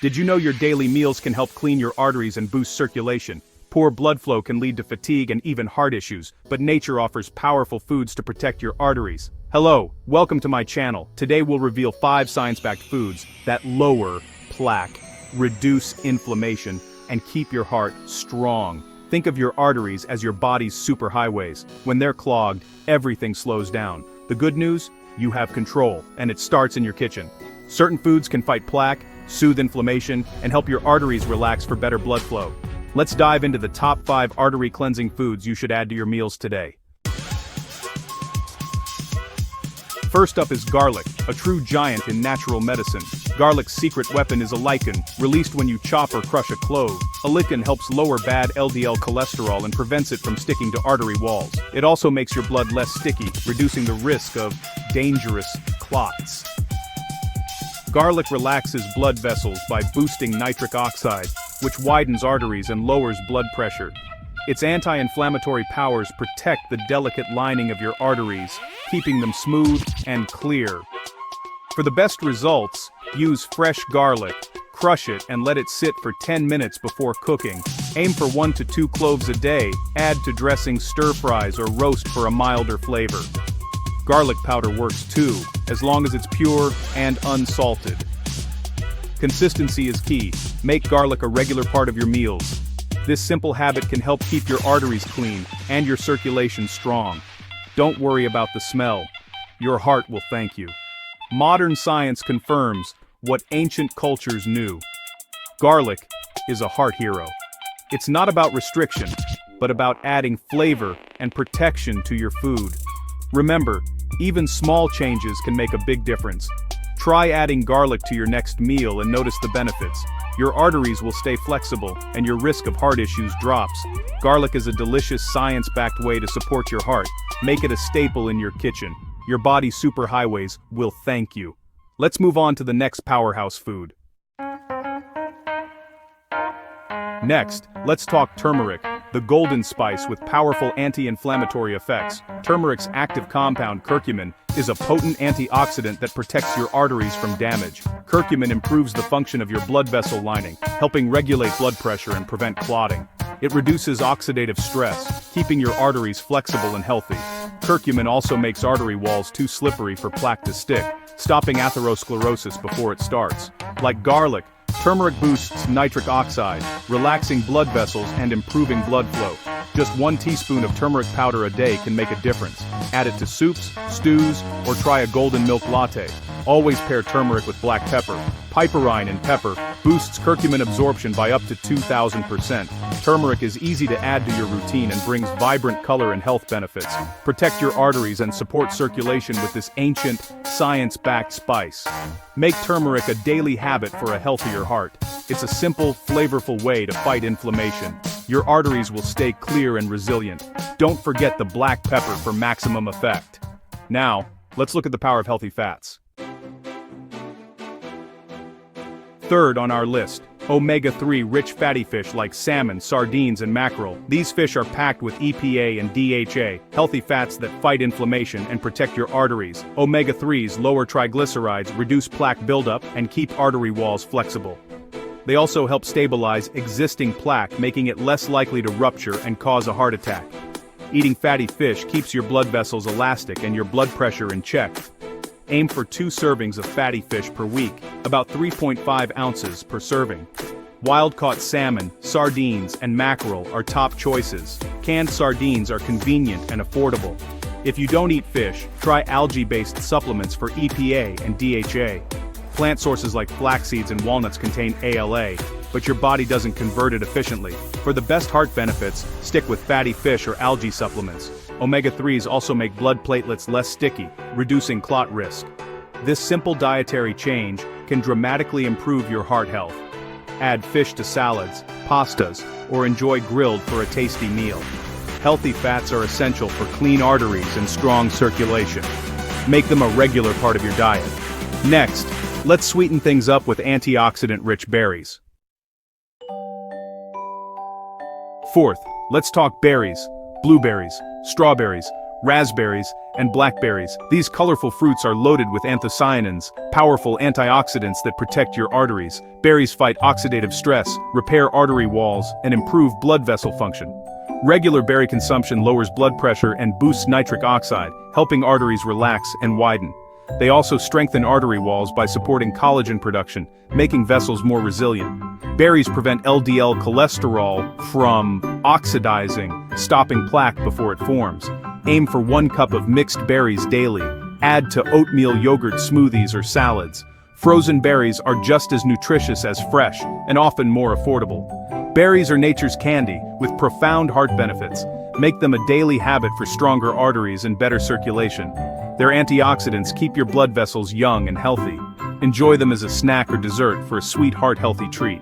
Did you know your daily meals can help clean your arteries and boost circulation? Poor blood flow can lead to fatigue and even heart issues, but nature offers powerful foods to protect your arteries. Hello, welcome to my channel. Today we'll reveal 5 science-backed foods that lower plaque, reduce inflammation, and keep your heart strong. Think of your arteries as your body's superhighways. When they're clogged, everything slows down. The good news? You have control, and it starts in your kitchen. Certain foods can fight plaque, soothe inflammation, and help your arteries relax for better blood flow. Let's dive into the top 5 artery cleansing foods you should add to your meals today. First up is garlic, a true giant in natural medicine. Garlic's secret weapon is a lichen, released when you chop or crush a clove. A lichen helps lower bad LDL cholesterol and prevents it from sticking to artery walls. It also makes your blood less sticky, reducing the risk of dangerous clots. Garlic relaxes blood vessels by boosting nitric oxide, which widens arteries and lowers blood pressure. Its anti-inflammatory powers protect the delicate lining of your arteries, keeping them smooth and clear. For the best results, use fresh garlic, crush it and let it sit for 10 minutes before cooking. Aim for 1 to 2 cloves a day, add to dressing, stir fries or roast for a milder flavor. Garlic powder works too, as long as it's pure and unsalted. Consistency is key. Make garlic a regular part of your meals. This simple habit can help keep your arteries clean and your circulation strong. Don't worry about the smell. Your heart will thank you. Modern science confirms what ancient cultures knew. Garlic is a heart hero. It's not about restriction, but about adding flavor and protection to your food. Remember, even small changes can make a big difference. Try adding garlic to your next meal and notice the benefits. Your arteries will stay flexible, and your risk of heart issues drops. Garlic is a delicious science-backed way to support your heart. Make it a staple in your kitchen. Your body's superhighways will thank you. Let's move on to the next powerhouse food. Next, let's talk turmeric, the golden spice with powerful anti-inflammatory effects. Turmeric's active compound, curcumin, is a potent antioxidant that protects your arteries from damage. Curcumin improves the function of your blood vessel lining, helping regulate blood pressure and prevent clotting. It reduces oxidative stress, keeping your arteries flexible and healthy. Curcumin also makes artery walls too slippery for plaque to stick, stopping atherosclerosis before it starts. Like garlic, turmeric boosts nitric oxide, relaxing blood vessels and improving blood flow. Just 1 teaspoon of turmeric powder a day can make a difference. Add it to soups, stews, or try a golden milk latte. Always pair turmeric with black pepper. Piperine in pepper boosts curcumin absorption by up to 2,000%. Turmeric is easy to add to your routine and brings vibrant color and health benefits. Protect your arteries and support circulation with this ancient, science-backed spice. Make turmeric a daily habit for a healthier heart. It's a simple, flavorful way to fight inflammation. Your arteries will stay clear and resilient. Don't forget the black pepper for maximum effect. Now, let's look at the power of healthy fats. Third on our list, omega-3 rich fatty fish like salmon, sardines, and mackerel. These fish are packed with EPA and DHA, healthy fats that fight inflammation and protect your arteries. Omega-3s lower triglycerides, reduce plaque buildup, and keep artery walls flexible. They also help stabilize existing plaque, making it less likely to rupture and cause a heart attack. Eating fatty fish keeps your blood vessels elastic and your blood pressure in check. Aim for 2 servings of fatty fish per week, about 3.5 ounces per serving. Wild-caught salmon, sardines, and mackerel are top choices. Canned sardines are convenient and affordable. If you don't eat fish, try algae-based supplements for EPA and DHA. Plant sources like flax seeds and walnuts contain ALA, but your body doesn't convert it efficiently. For the best heart benefits, stick with fatty fish or algae supplements. Omega-3s also make blood platelets less sticky, reducing clot risk. This simple dietary change can dramatically improve your heart health. Add fish to salads, pastas, or enjoy grilled for a tasty meal. Healthy fats are essential for clean arteries and strong circulation. Make them a regular part of your diet. Next, let's sweeten things up with antioxidant-rich berries. Fourth, let's talk berries. Blueberries, strawberries, raspberries, and blackberries. These colorful fruits are loaded with anthocyanins, powerful antioxidants that protect your arteries. Berries fight oxidative stress, repair artery walls, and improve blood vessel function. Regular berry consumption lowers blood pressure and boosts nitric oxide, helping arteries relax and widen. They also strengthen artery walls by supporting collagen production, making vessels more resilient. Berries prevent LDL cholesterol from oxidizing, stopping plaque before it forms. Aim for 1 cup of mixed berries daily. Add to oatmeal yogurt smoothies or salads. Frozen berries are just as nutritious as fresh, and often more affordable. Berries are nature's candy, with profound heart benefits. Make them a daily habit for stronger arteries and better circulation. Their antioxidants keep your blood vessels young and healthy. Enjoy them as a snack or dessert for a sweet heart-healthy treat.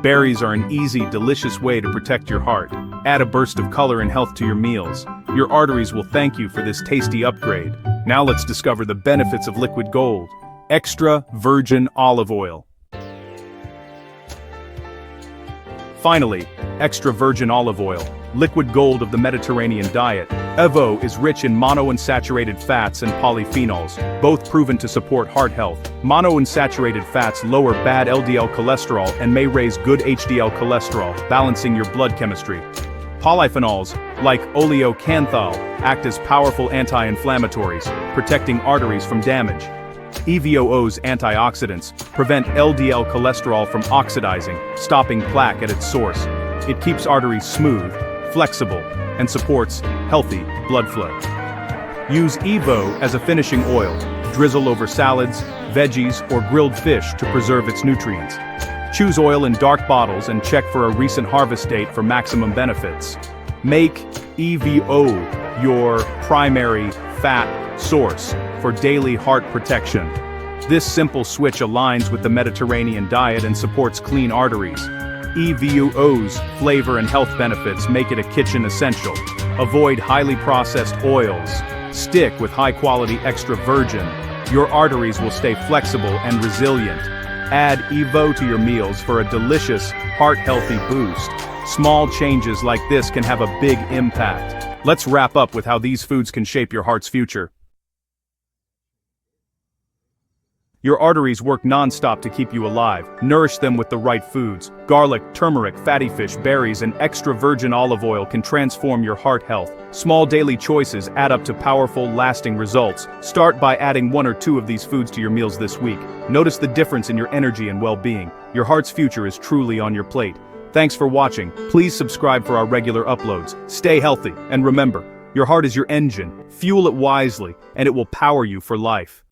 Berries are an easy, delicious way to protect your heart. Add a burst of color and health to your meals. Your arteries will thank you for this tasty upgrade. Now let's discover the benefits of liquid gold. Extra virgin olive oil. Finally, extra virgin olive oil, liquid gold of the Mediterranean diet. EVO is rich in monounsaturated fats and polyphenols, both proven to support heart health. Monounsaturated fats lower bad LDL cholesterol and may raise good HDL cholesterol, balancing your blood chemistry. Polyphenols, like oleocanthal, act as powerful anti-inflammatories, protecting arteries from damage. EVOO's antioxidants prevent LDL cholesterol from oxidizing, stopping plaque at its source. It keeps arteries smooth, flexible, and supports healthy blood flow. Use EVO as a finishing oil. Drizzle over salads, veggies, or grilled fish to preserve its nutrients. Choose oil in dark bottles and check for a recent harvest date for maximum benefits. Make EVO your primary fat source for daily heart protection. This simple switch aligns with the Mediterranean diet and supports clean arteries. EVO's flavor and health benefits make it a kitchen essential. Avoid highly processed oils. Stick with high-quality extra virgin. Your arteries will stay flexible and resilient. Add EVO to your meals for a delicious, heart-healthy boost. Small changes like this can have a big impact. Let's wrap up with how these foods can shape your heart's future. Your arteries work non-stop to keep you alive. Nourish them with the right foods. Garlic, turmeric, fatty fish, berries, and extra virgin olive oil can transform your heart health. Small daily choices add up to powerful, lasting results. Start by adding 1 or 2 of these foods to your meals this week. Notice the difference in your energy and well-being. Your heart's future is truly on your plate. Thanks for watching. Please subscribe for our regular uploads. Stay healthy, and remember, your heart is your engine. Fuel it wisely, and it will power you for life.